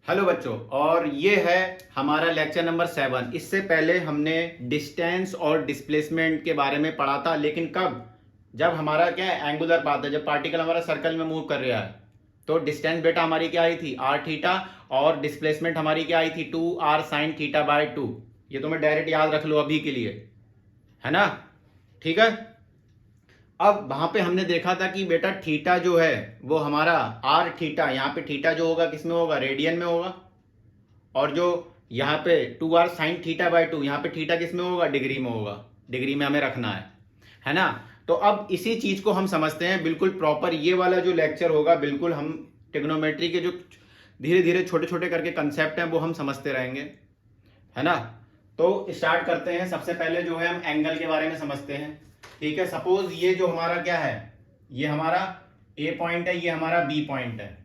Hello बच्चों, और ये है हमारा लेक्चर नंबर 7। इससे पहले हमने डिस्टेंस और डिस्प्लेसमेंट के बारे में पढ़ा था, लेकिन कब? जब हमारा क्या है, एंगुलर पाथ है, जब पार्टिकल हमारा सर्कल में मूव कर रहा है। तो डिस्टेंस बेटा हमारी क्या आई थी, आर थीटा, और डिस्प्लेसमेंट हमारी क्या आई थी, 2r sin θ/2। ये तुम्हें डायरेक्ट याद रख लो अभी के लिए, है ना? ठीक है। अब वहां पे हमने देखा था कि बेटा थीटा जो है वो हमारा आर थीटा, यहाँ पे थीटा जो होगा किस में होगा, रेडियन में होगा। और जो यहाँ पे 2r sin θ/2, यहाँ पे थीटा किस में होगा, डिग्री में होगा। डिग्री में हमें रखना है ना? तो अब इसी चीज को हम समझते हैं बिल्कुल प्रॉपर। ये वाला जो लेक्चर होगा, बिल्कुल हम ट्रिग्नोमेट्री के जो धीरे धीरे छोटे छोटे करके कंसेप्ट हैं वो हम समझते रहेंगे, है ना? तो स्टार्ट करते हैं। सबसे पहले जो है हम एंगल के बारे में समझते हैं। ठीक है, सपोज ये जो हमारा क्या है, ये हमारा ए पॉइंट है, ये हमारा बी पॉइंट है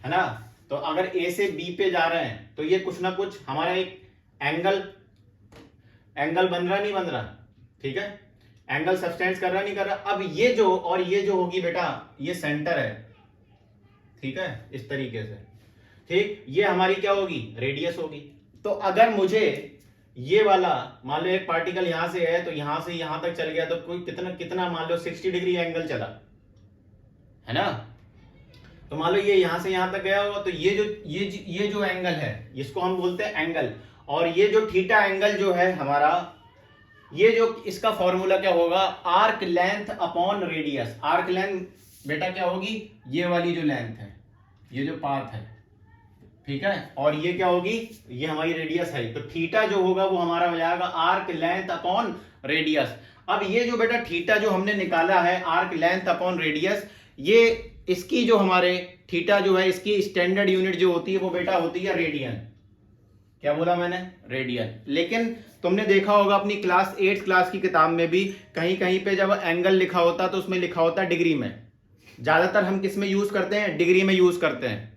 ना? तो अगर ए से बी पे जा रहे हैं तो ये कुछ ना कुछ हमारा एक एंगल बन रहा नहीं बन रहा? ठीक है, एंगल सब्सटेंस कर रहा नहीं कर रहा? अब ये जो और ये जो होगी बेटा, ये सेंटर है। ठीक है, इस तरीके से। ठीक, ये हमारी क्या होगी, रेडियस होगी। तो अगर मुझे ये वाला मान लो एक पार्टिकल यहां से है, तो यहां से यहां तक चल गया, तो कोई कितना कितना मान लो 60 डिग्री एंगल चला, है ना? तो मान लो ये यहां से यहां तक गया होगा, तो ये जो एंगल है इसको हम बोलते हैं एंगल। और ये जो थीटा एंगल जो है हमारा, ये जो इसका फॉर्मूला क्या होगा, arc length upon radius. Arc length बेटा क्या होगी, ये वाली जो लेंथ है, ये जो पाथ है, ठीक है, और ये क्या होगी, ये हमारी रेडियस है। तो थीटा जो होगा वो हमारा हो जाएगा आर्क लेंथ अपॉन रेडियस। अब ये जो बेटा थीटा जो हमने निकाला है, आर्क लेंथ अपॉन रेडियस, ये इसकी जो हमारे थीटा जो है, इसकी स्टैंडर्ड यूनिट जो होती है वो बेटा होती है रेडियन। क्या बोला मैंने, रेडियन। लेकिन तुमने देखा होगा अपनी क्लास 8 क्लास की किताब में भी कहीं कहीं पे जब एंगल लिखा होता तो उसमें लिखा होता डिग्री में। ज्यादातर हम किस में यूज करते हैं, डिग्री में यूज करते हैं,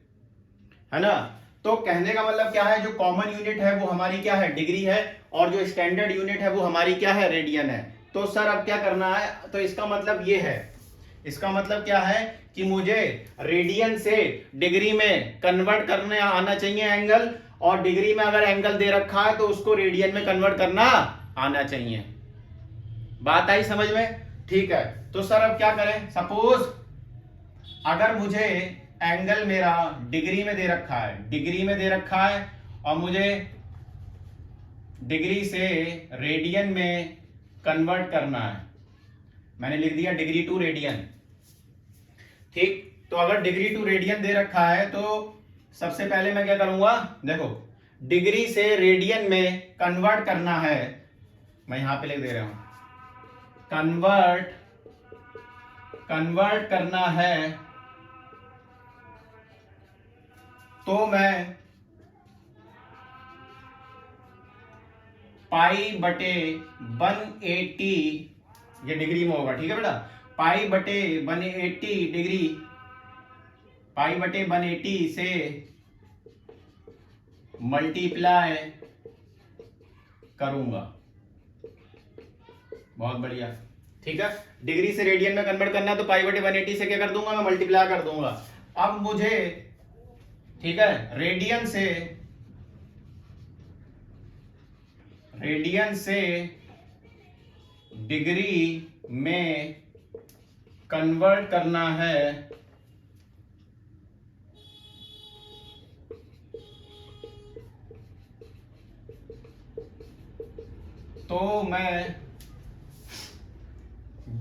है ना? तो कहने का मतलब क्या है, जो कॉमन यूनिट है वो हमारी क्या है, डिग्री है, और जो स्टैंडर्ड यूनिट है वो हमारी क्या है, रेडियन है। तो सर अब क्या करना है, तो इसका मतलब ये है, इसका मतलब क्या है कि मुझे रेडियन से डिग्री में कन्वर्ट करने आना चाहिए एंगल, और डिग्री में अगर एंगल दे रखा है तो उसको रेडियन में कन्वर्ट करना आना चाहिए। बात आई समझ में? ठीक है, तो सर अब क्या करें, सपोज अगर मुझे एंगल मेरा डिग्री में दे रखा है, डिग्री में दे रखा है, और मुझे डिग्री से रेडियन में कन्वर्ट करना है, मैंने लिख दिया डिग्री टू रेडियन। ठीक, तो अगर डिग्री टू रेडियन दे रखा है तो सबसे पहले मैं क्या करूंगा, देखो डिग्री से रेडियन में कन्वर्ट करना है, मैं यहां पे लिख दे रहा हूं, कन्वर्ट करना है, तो मैं पाई बटे 180, ये डिग्री में होगा, ठीक है बेटा, पाई बटे 180 डिग्री, पाई बटे 180 से मल्टीप्लाई करूंगा। बहुत बढ़िया, ठीक है, डिग्री से रेडियन में कन्वर्ट करना है तो पाई बटे 180 से क्या कर दूंगा, मैं मल्टीप्लाई कर दूंगा। अब मुझे, ठीक है, रेडियन से डिग्री में कन्वर्ट करना है, तो मैं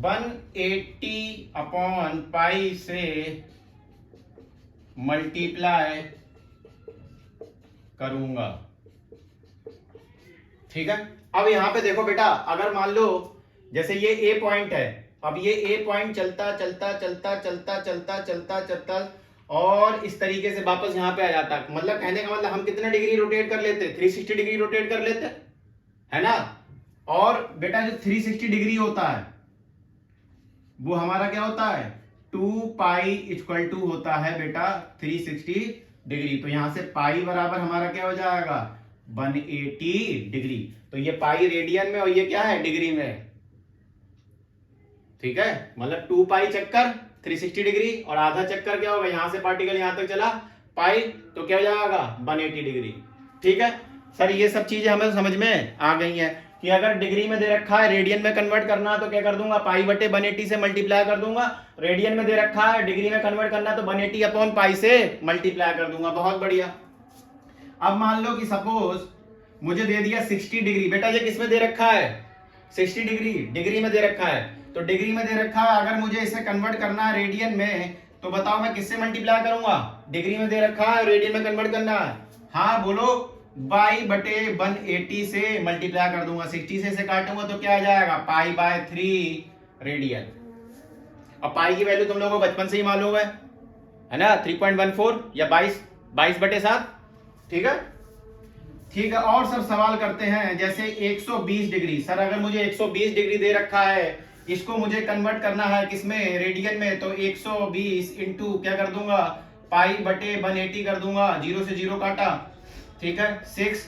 180 अपॉन पाई से मल्टीप्लाई करूंगा। ठीक है, अब यहां पे देखो बेटा, अगर मान लो जैसे ये ए पॉइंट है, अब ये ए पॉइंट चलता चलता चलता चलता चलता चलता चलता और इस तरीके से वापस यहां पे आ जाता, मतलब कहने का मतलब हम कितने डिग्री रोटेट कर लेते, 360 डिग्री रोटेट कर लेते, है ना? और बेटा जो 360 डिग्री होता है वो हमारा क्या होता है, 2 पाई इक्वल टू होता है बेटा 360 डिग्री। तो यहां से पाई बराबर हमारा क्या हो जाएगा, 180 डिग्री। तो ये पाई रेडियन में और ये क्या है, डिग्री में। ठीक है, मतलब 2 पाई चक्कर 360 डिग्री, और आधा चक्कर क्या होगा, यहां से पार्टिकल यहां तक चला पाई तो क्या हो जाएगा 180 डिग्री। ठीक है सर, ये सब चीजें हमें समझ में आ गई हैं कि अगर डिग्री में दे रखा है रेडियन में कन्वर्ट करना तो क्या कर दूंगा, पाई बटे 180 से मल्टीप्लाई कर दूंगा। रेडियन में दे रखा है डिग्री में कन्वर्ट करना तो 180 अपॉन पाई से मल्टीप्लाई कर दूंगा। बहुत बढ़िया। अब मान लो कि सपोज मुझे दे दिया 60 डिग्री। बेटा ये किस में दे रखा है, 60 डिग्री डिग्री में दे रखा है। तो डिग्री में दे रखा है, अगर मुझे इसे कन्वर्ट करना है रेडियन में तो बताओ मैं किससे मल्टीप्लाई करूंगा। डिग्री में दे रखा है, रेडियन में कन्वर्ट करना है। हाँ बोलो, बाई बटे 180 से मल्टीप्लाई कर दूंगा। 60 से काटूंगा तो क्या आ जाएगा, पाई बाय 3 रेडियन। अब पाई की वैल्यू तुम लोगों को बचपन से ही मालूम है ना, 3.14 या 22 बटे 7। ठीक है ठीक है। और सर सवाल करते हैं जैसे 120 डिग्री। सर अगर मुझे 120 डिग्री दे रखा है, इसको मुझे कन्वर्ट करना है किसमें, रेडियन में, तो 120 इंटू क्या कर दूंगा, पाई बटे 180 कर दूंगा। 0 से 0 काटा। ठीक है, 6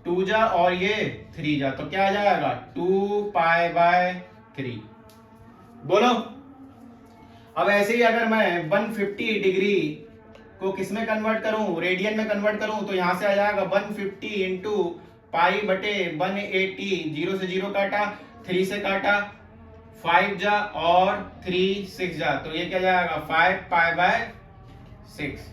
2 जा और ये 3 जा तो क्या आ जाएगा 2 पाई बाय 3। बोलो। अब ऐसे ही अगर मैं 150 डिग्री को किस में कन्वर्ट करूं, रेडियन में कन्वर्ट करूं तो यहां से आ जाएगा 150 इंटू पाई बटे 180। 0 से 0 काटा, 3 से काटा, 5 जा और 3 6 जा तो ये क्या जाएगा 5 पाई बाय 6।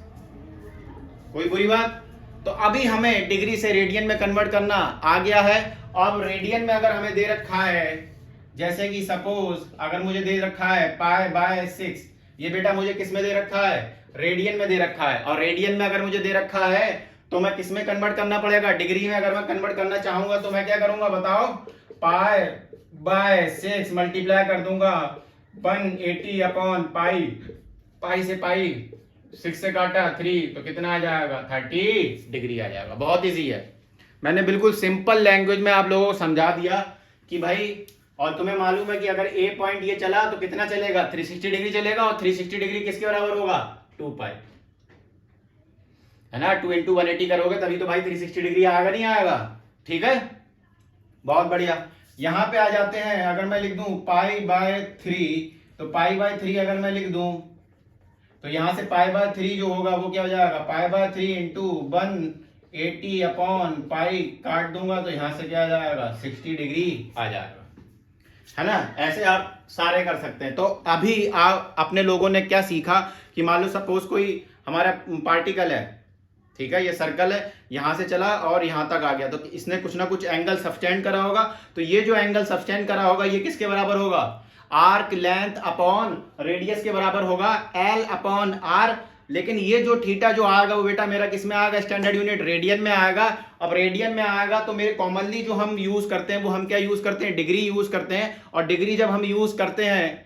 कोई बुरी बात? तो अभी हमें डिग्री से रेडियन में कन्वर्ट करना आ गया है। अब रेडियन में अगर हमें दे रखा है, जैसे कि सपोज अगर मुझे दे रखा है पाई बाय 6, ये बेटा मुझे किस में दे रखा है, रेडियन में दे रखा है। और रेडियन में अगर मुझे दे रखा है तो मैं किस में कन्वर्ट करना पड़ेगा, डिग्री में। अगर मैं कन्वर्ट करना चाहूंगा तो मैं क्या करूंगा बताओ, पाई बाय 6 मल्टीप्लाई कर दूंगा 180 अपॉन पाई। पाई से पाई 6 से काटा 3 तो कितना आ जाएगा 30 डिग्री आ जाएगा। बहुत इजी है, मैंने बिल्कुल सिंपल लैंग्वेज में आप लोगों को समझा दिया कि भाई। और तुम्हें मालूम है कि अगर ए पॉइंट ये चला तो कितना चलेगा, 360 डिग्री चलेगा। और 360 डिग्री किसके बराबर होगा, 2 पाई, है ना। 2 इंटू 180 करोगे तभी तो भाई 360 डिग्री आएगा, नहीं आएगा। ठीक है, बहुत बढ़िया। यहां पे आ जाते हैं, अगर मैं लिख दूं पाई बाय 3 तो पाई बाय 3 अगर मैं लिख दूं तो यहां से पाई बाय 3 जो होगा वो क्या हो जाएगा, pi by 3 into 180 upon pi काट दूंगा तो यहां से क्या आ जाएगा 60 डिग्री आ जाएगा, है ना। ऐसे आप सारे कर सकते हैं। तो अभी आप अपने लोगों ने क्या सीखा कि मान लो सपोज कोई हमारा पार्टिकल है, ठीक है, ये सर्कल है, यहां से चला और यहां तक आ गया तो इसने कुछ ना कुछ एंगल सबटेंड करा होगा। तो ये जो एंगल सबटेंड करा होगा ये किसके बराबर होगा, आर्क लेंथ अपॉन रेडियस के बराबर होगा, एल अपॉन आर। लेकिन ये जो थीटा जो आएगा वो बेटा मेरा किस में आएगा, स्टैंडर्ड यूनिट रेडियन में आएगा। अब रेडियन में आएगा तो मेरे कॉमनली जो हम यूज करते हैं वो हम क्या यूज करते हैं, डिग्री यूज करते हैं। और डिग्री जब हम यूज करते हैं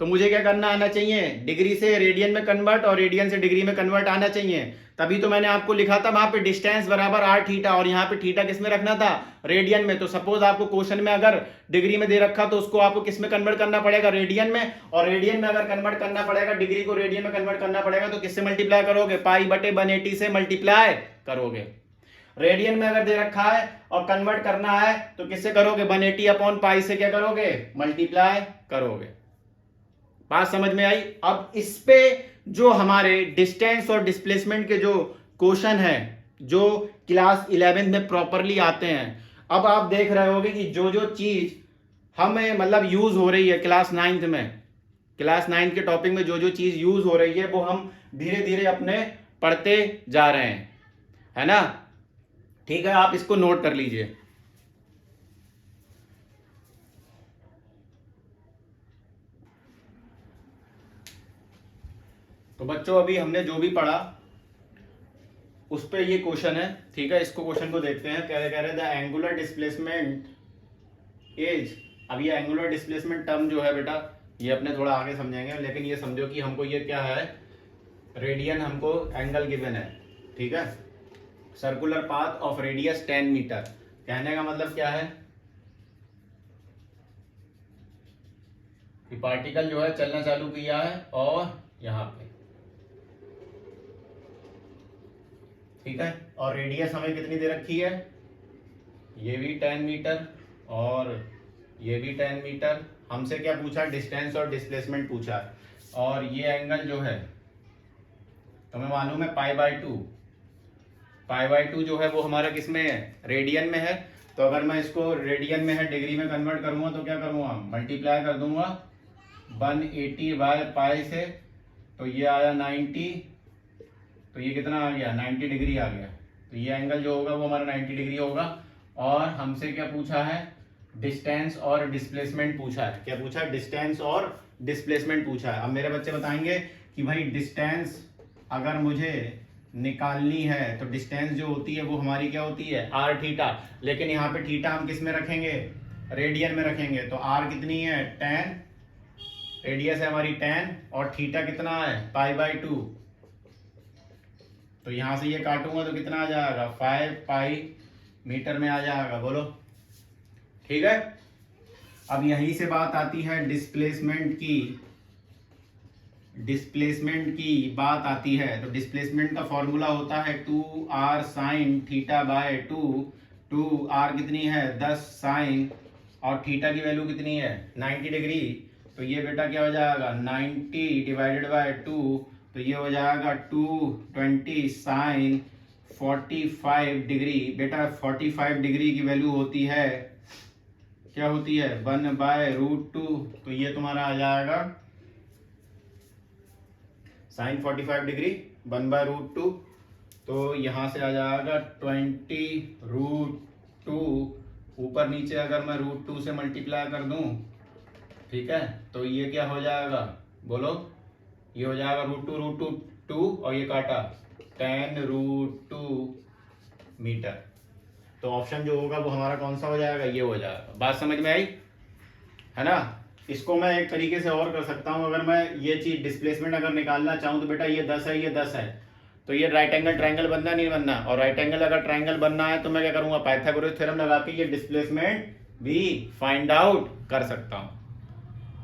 तो मुझे क्या करना आना चाहिए, डिग्री से रेडियन में कन्वर्ट और रेडियन से डिग्री में कन्वर्ट आना चाहिए। तभी तो मैंने आपको लिखा था वहां पे डिस्टेंस बराबर आर थीटा, और यहाँ पे थीटा किस में रखना था, रेडियन में। तो सपोज आपको क्वेश्चन में अगर डिग्री में दे रखा तो उसको आपको किस में कन्वर्ट करना पड़ेगा, रेडियन में। और रेडियन में अगर कन्वर्ट करना पड़ेगा, डिग्री को रेडियन में कन्वर्ट करना पड़ेगा तो किससे मल्टीप्लाई करोगे, पाई बटे 180 से मल्टीप्लाई करोगे। रेडियन में अगर दे रखा है और कन्वर्ट करना है तो किससे करोगे, 180 अपॉन पाई से क्या करोगे, मल्टीप्लाई करोगे। बात समझ में आई। अब इस पे जो हमारे डिस्टेंस और डिस्प्लेसमेंट के जो क्वेश्चन है जो क्लास 11 में प्रॉपरली आते हैं, अब आप देख रहे होगे कि जो जो चीज हमें मतलब यूज हो रही है क्लास 9th में, क्लास 9th के टॉपिक में जो जो चीज यूज हो रही है वो हम धीरे धीरे अपने पढ़ते जा रहे हैं, है ना। ठीक है, आप इसको नोट कर लीजिए। तो बच्चों अभी हमने जो भी पढ़ा उस पे ये क्वेश्चन है, ठीक है। इसको क्वेश्चन को देखते हैं। कह रहे द एंगुलर डिस्प्लेसमेंट इज। अब ये एंगुलर डिस्प्लेसमेंट टर्म जो है बेटा ये अपने थोड़ा आगे समझेंगे, लेकिन ये समझो कि हमको ये क्या है, रेडियन हमको एंगल गिवन है, ठीक है। Circular path of radius 10 metre. कहने का मतलब क्या है कि पार्टिकल जो है चलना चालू किया है और यहां पे, ठीक है। और रेडियस हमें कितनी दे रखी है, ये भी 10 मीटर और ये भी 10 मीटर। हमसे क्या पूछा, डिस्टेंस और डिस्प्लेसमेंट पूछा। और ये एंगल जो है तो हमें मालूम है पाई बाई टू जो है वो हमारा किस में है, रेडियन में है। तो अगर मैं इसको रेडियन में है डिग्री में कन्वर्ट करूंगा तो क्या करूंगा, मल्टीप्लाई कर दूंगा 180 बाय पाई से, तो ये आया 90, तो ये कितना आ गया 90 डिग्री आ गया। तो ये एंगल जो होगा वो हमारा 90 डिग्री होगा। और हमसे क्या पूछा है, डिस्टेंस और डिस्प्लेसमेंट पूछा है। क्या पूछा है, डिस्टेंस और डिस्प्लेसमेंट पूछा है। अब मेरे बच्चे बताएंगे कि भाई डिस्टेंस अगर मुझे निकालनी है तो डिस्टेंस जो होती है वो हमारी क्या होती है, आर थीटा। लेकिन यहाँ पे थीटा हम किस में रखेंगे, रेडियन में रखेंगे। तो आर कितनी है 10, रेडियस है हमारी 10, और थीटा कितना है पाई/2। तो यहां से ये काटूंगा तो कितना आ जाएगा 5 पाई मीटर में आ जाएगा, बोलो ठीक है। अब यहीं से बात आती है डिस्प्लेसमेंट की बात आती है। तो डिस्प्लेसमेंट का फॉर्मूला होता है 2r sine theta by 2r कितनी है 10 साइन, और थीटा की वैल्यू कितनी है 90 डिग्री। तो ये बेटा क्या हो जाएगा 90 डिवाइडेड बाय 2, तो ये हो जाएगा 220 साइन 45 डिग्री। बेटा 45 डिग्री की वैल्यू होती है, क्या होती है 1/√2। तो ये तुम्हारा आ जाएगा साइन 45 डिग्री 1/√2। तो यहां से आ जाएगा 20√2, ऊपर नीचे अगर मैं √2 से मल्टीप्लाई कर दूं, ठीक है, तो ये क्या हो जाएगा बोलो, ये हो जाएगा √2 और ये काटा 10√2 मीटर। तो ऑप्शन जो होगा वो हमारा कौन सा हो जाएगा, ये हो जाएगा। बात समझ में आई है ना। इसको मैं एक तरीके से और कर सकता हूं, अगर मैं ये चीज डिस्प्लेसमेंट अगर निकालना चाहूं तो बेटा ये 10 है, ये 10 है, तो ये राइट एंगल ट्रायंगल बनना नहीं बनना, और राइट एंगल अगर ट्रायंगल बनना है तो मैं क्या करूंगा, पाइथागोरस थ्योरम लगा के ये डिस्प्लेसमेंट भी फाइंड आउट कर सकता हूं।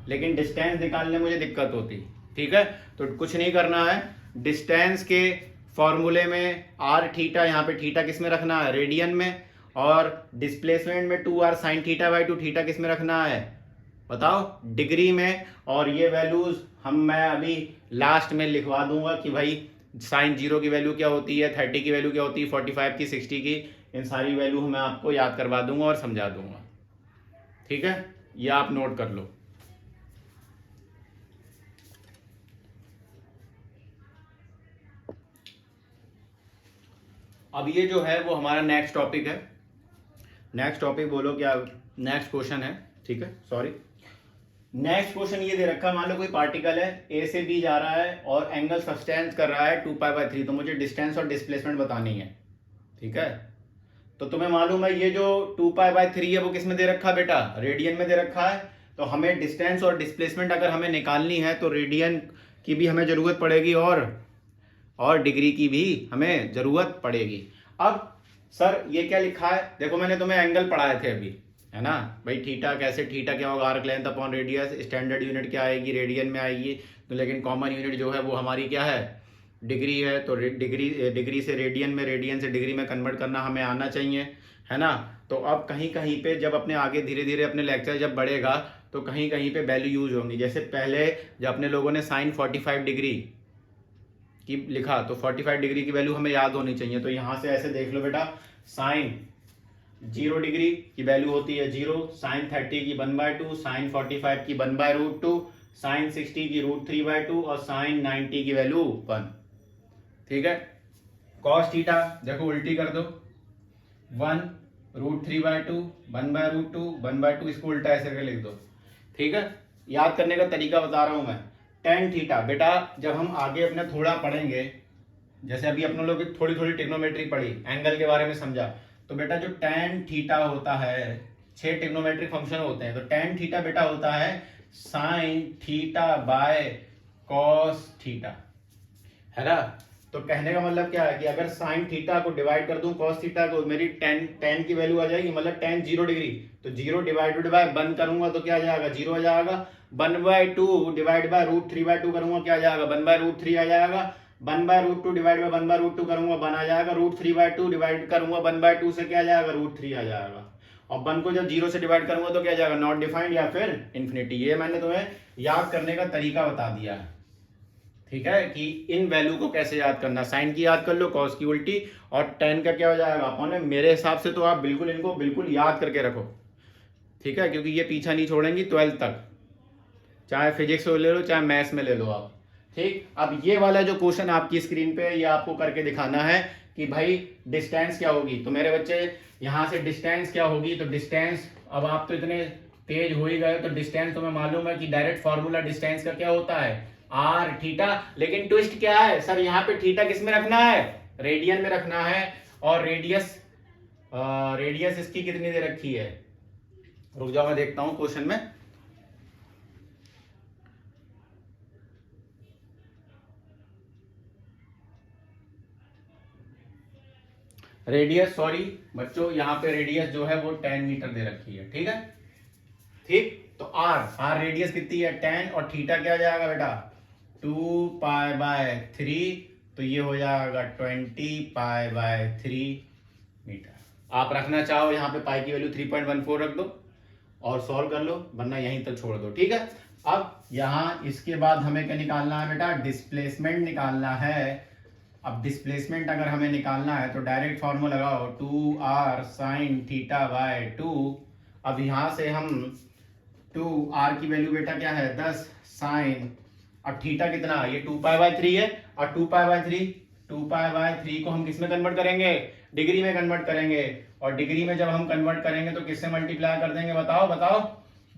लेकिन डिस्टेंस निकालने मुझे दिक्कत होती, ठीक है। तो कुछ नहीं करना है, डिस्टेंस के फॉर्मूले में आर थीटा, यहाँ पे थीटा किस में रखना है रेडियन में, और डिस्प्लेसमेंट में 2r sine theta by 2 theta किस में रखना है बताओ, डिग्री में। और ये वैल्यूज मैं अभी लास्ट में लिखवा दूंगा कि भाई साइन 0 की वैल्यू क्या होती है, 30 की वैल्यू क्या होती है, 45 की, 60 की, इन सारी वैल्यू मैं आपको याद करवा दूंगा और समझा दूंगा, ठीक है। ये आप नोट कर लो। अब ये जो है वो हमारा नेक्स्ट टॉपिक है। नेक्स्ट टॉपिक बोलो क्या, नेक्स्ट क्वेश्चन है, ठीक है, सॉरी। नेक्स्ट क्वेश्चन ये दे रखा है, मान लो कोई पार्टिकल है ए से बी जा रहा है और एंगल सब्सटेंस कर रहा है 2π/3, तो मुझे डिस्टेंस और डिस्प्लेसमेंट बतानी है, ठीक है। तो तुम्हें मालूम है ये जो 2π/3 है वो किस में दे रखा है बेटा, रेडियन में दे रखा है। तो हमें डिस्टेंस और डिस्प्लेसमेंट अगर हमें निकालनी है तो रेडियन की भी हमें जरूरत पड़ेगी और डिग्री की भी हमें जरूरत पड़ेगी। अब सर ये क्या लिखा है, देखो मैंने तुम्हें एंगल पढ़ाए थे अभी, है ना भाई, थीटा कैसे, थीटा क्या होगा arc length upon radius, standard unit क्या आएगी रेडियन में आएगी, तो लेकिन कॉमन यूनिट जो है वो हमारी क्या है डिग्री है। तो डिग्री से रेडियन में, रेडियन से डिग्री में कन्वर्ट करना हमें आना चाहिए, है ना। तो अब कहीं कहीं पे जब अपने आगे धीरे धीरे अपने लेक्चर जब बढ़ेगा तो कहीं कहीं पे वैल्यू यूज होंगी। जैसे पहले जब अपने लोगों ने साइन 45 डिग्री की लिखा तो 45 डिग्री की वैल्यू हमें याद होनी चाहिए। तो यहां से ऐसे देख लो बेटा, साइन 0 डिग्री की वैल्यू होती है 0, साइन 30 की 1/2, साइन 45 की 1/√2, साइन 60 की √3/2 और साइन 90 की वैल्यू 1, ठीक है। कॉस थीटा देखो उल्टी कर दो, 1√3/2, 1/√2, 1/2, इसको उल्टा ऐसे करके लिख दो, ठीक है। याद करने का तरीका बता रहा हूं मैं। टेन थीटा बेटा जब हम आगे अपने थोड़ा पढ़ेंगे, जैसे अभी अपने लोग थोड़ी थोड़ी ट्रिग्नोमेट्री पढ़ी, एंगल के बारे में समझा, तो बेटा जो टेन थीटा होता है, 6 ट्रिग्नोमेट्रिक फंक्शन होते हैं, तो टेन थीटा बेटा होता है sine theta by cos theta, है ना। तो कहने का मतलब क्या है कि अगर साइन थीटा को डिवाइड कर दूं कॉस थीटा को, मेरी टेन की वैल्यू आ जाएगी, मतलब टेन 0 डिग्री, तो 0 डिवाइडेड बाय 1 करूंगा तो क्या आ जाएगा 0 आ जाएगा, 1/2 डिवाइड बाय √3/2 करूंगा क्या आ जाएगा 1/√3 आ जाएगा, 1/√2 डिवाइड बाय 1/√2 करूंगा 1 आ जाएगा, √3/2 डिवाइड करूंगा 1/2 से क्या आ जाएगा √3 आ जाएगा, और 1 को जब 0 से डिवाइड करूंगा तो क्या आ जाएगा नॉट डिफाइंड या फिर इन्फिनिटी। ये मैंने तुम्हें याद करने का तरीका बता दिया है, ठीक है, कि इन वैल्यू को कैसे याद करना, साइन की याद कर लो, कॉस की उल्टी, और टेन का क्या हो जाएगा अपॉन में। मेरे हिसाब से तो आप बिल्कुल इनको बिल्कुल याद करके रखो, ठीक है, क्योंकि ये पीछा नहीं छोड़ेंगी 12th तक, चाहे फिजिक्स में ले लो चाहे मैथ्स में ले लो आप। ठीक, अब ये वाला जो क्वेश्चन आपकी स्क्रीन पे ये आपको करके दिखाना है कि भाई डिस्टेंस क्या होगी। तो मेरे बच्चे यहाँ से डिस्टेंस क्या होगी, तो डिस्टेंस, अब आप तो इतने तेज हो ही गए तो डिस्टेंस तुम्हें मालूम है कि डायरेक्ट फॉर्मूला डिस्टेंस का क्या होता है, आर थीटा। लेकिन ट्विस्ट क्या है सर, यहाँ पे थीटा किस में रखना है, रेडियन में रखना है, और रेडियस इसकी कितनी दे रखी है, रुक जाओ मैं देखता हूं क्वेश्चन में। रेडियस, सॉरी बच्चों, यहाँ पे रेडियस जो है वो 10 मीटर दे रखी है, ठीक है। ठीक, तो आर रेडियस कितनी है 10, और थीटा क्या जाएगा बेटा 2π/3, तो ये हो जाएगा 20π/3 मीटर। आप रखना चाहो यहाँ पे पाई की वैल्यू 3.14 रख दो और सॉल्व कर लो, वरना यहीं तक छोड़ दो, ठीक है। अब यहाँ इसके बाद हमें क्या निकालना है बेटा, डिस्प्लेसमेंट निकालना है। अब डिस्प्लेसमेंट अगर हमें निकालना है तो डायरेक्ट फॉर्मूला लगाओ 2r sin θ/2। अब यहाँ से हम 2r की वैल्यू बेटा क्या है 10 साइन, और थीटा कितना, ये 2π/3 है, और 2π/3 को हम किस में कन्वर्ट करेंगे, डिग्री में कन्वर्ट करेंगे, और डिग्री में जब हम कन्वर्ट करेंगे तो किससे मल्टीप्लाई कर देंगे, बताओ बताओ,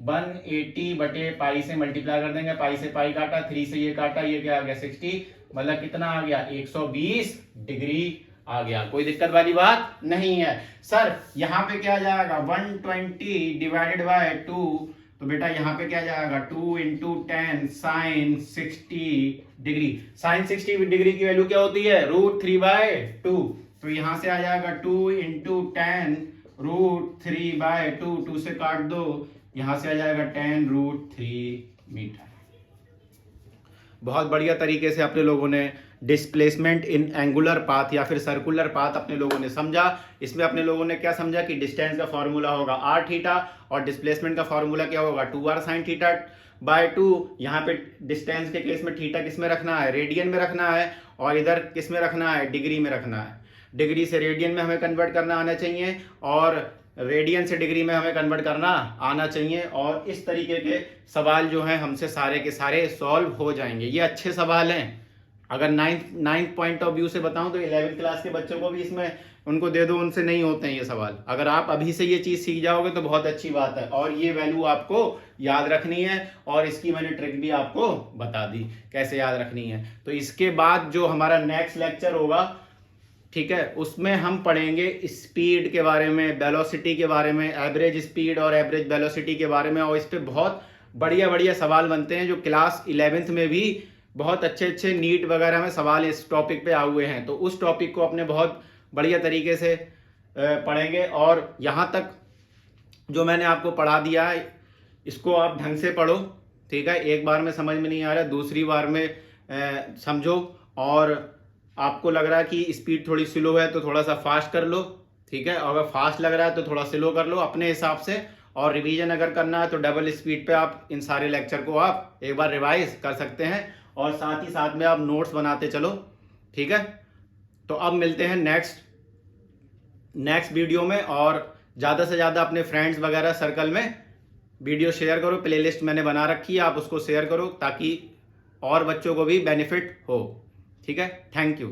180/पाई से मल्टीप्लाई कर देंगे, पाई से पाई काटा, 3 से ये काटा, ये क्या आ गया 60, मतलब कितना आ गया 120 डिग्री आ गया। कोई दिक्कत वाली बात नहीं है। सर यहाँ पे क्या जाएगा 120 डिवाइडेड बाय 2, तो बेटा यहाँ पे क्या जाएगा 2 × 10 साइन 60 डिग्री। साइन 60 डिग्री की वैल्यू क्या होती है √3/2, तो यहाँ से आ जाएगा 2 × 10 √3/2, 2 से काट दो, यहाँ से आ जाएगा 10√3 मीटर। बहुत बढ़िया तरीके से अपने लोगों ने डिस्प्लेसमेंट इन एंगुलर पाथ या फिर सर्कुलर पाथ अपने लोगों ने समझा। इसमें अपने लोगों ने क्या समझा कि डिस्टेंस का फॉर्मूला होगा r थीटा, और डिस्प्लेसमेंट का फॉर्मूला क्या होगा 2r sin θ/2। यहाँ पे डिस्टेंस के केस में थीटा किस में रखना है, रेडियन में रखना है, और इधर किस में रखना है, डिग्री में रखना है। डिग्री से रेडियन में हमें कन्वर्ट करना आना चाहिए, और रेडियन से डिग्री में हमें कन्वर्ट करना आना चाहिए, और इस तरीके के सवाल जो हैं हमसे सारे के सारे सॉल्व हो जाएंगे। ये अच्छे सवाल हैं। अगर नाइन्थ पॉइंट ऑफ व्यू से बताऊं तो 11th क्लास के बच्चों को भी इसमें उनको दे दो, उनसे नहीं होते हैं ये सवाल। अगर आप अभी से ये चीज़ सीख जाओगे तो बहुत अच्छी बात है, और ये वैल्यू आपको याद रखनी है, और इसकी मैंने ट्रिक भी आपको बता दी कैसे याद रखनी है। तो इसके बाद जो हमारा नेक्स्ट लेक्चर होगा, ठीक है, उसमें हम पढ़ेंगे स्पीड के बारे में, वेलोसिटी के बारे में, एवरेज स्पीड और एवरेज वेलोसिटी के बारे में, और इस पे बहुत बढ़िया बढ़िया सवाल बनते हैं जो क्लास 11th में भी बहुत अच्छे अच्छे नीट वगैरह में सवाल इस टॉपिक पे आए हुए हैं। तो उस टॉपिक को अपने बहुत बढ़िया तरीके से पढ़ेंगे, और यहाँ तक जो मैंने आपको पढ़ा दिया है इसको आप ढंग से पढ़ो, ठीक है। एक बार में समझ में नहीं आ रहा, दूसरी बार में समझो, और आपको लग रहा है कि स्पीड थोड़ी स्लो है तो थोड़ा सा फास्ट कर लो, ठीक है। अगर फास्ट लग रहा है तो थोड़ा स्लो कर लो अपने हिसाब से, और रिवीजन अगर करना है तो डबल स्पीड पे आप इन सारे लेक्चर को आप एक बार रिवाइज कर सकते हैं, और साथ ही साथ में आप नोट्स बनाते चलो, ठीक है। तो अब मिलते हैं नेक्स्ट वीडियो में, और ज़्यादा से ज़्यादा अपने फ्रेंड्स वगैरह सर्कल में वीडियो शेयर करो। प्लेलिस्ट मैंने बना रखी है, आप उसको शेयर करो ताकि और बच्चों को भी बेनिफिट हो, ठीक है। Thank you.